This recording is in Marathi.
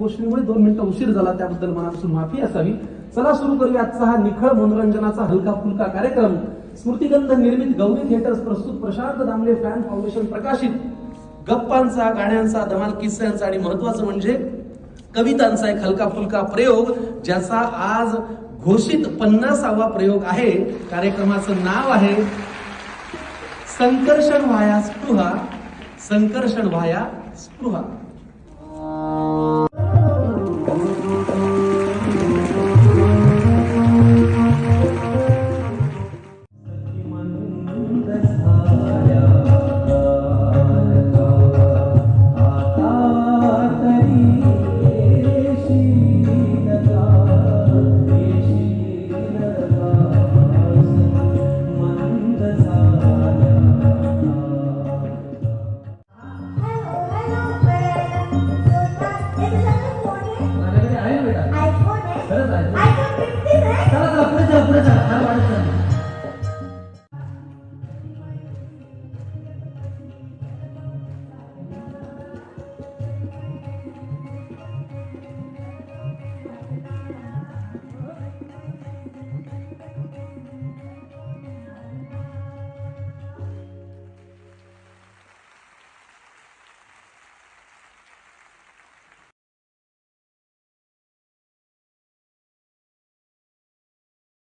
गोष्टीमुळे 2 मिनिटं उशीर झाला, त्याबद्दल मनापासून माफी असावी. चला सुरू करूया आजचा हा निखळ मनोरंजनाचा हलका फुलका कार्यक्रम. स्मृतिगंध निर्मित गौरी थिएटर्स प्रस्तुत प्रशांत दामले फॅन फाउंडेशन प्रकाशित गप्पांचा, गाण्यांचा, धमाल किस्स्यांचा आणि महत्वाचं म्हणजे कवितांचा एक हलका फुलका प्रयोग, ज्याचा आज घोषित 50वा प्रयोग आहे. कार्यक्रमाचं नाव आहे संकर्षण व्हाया स्पृहा. संकर्षण व्हाया स्पृहा. चला पुढे चला, पुढे चला.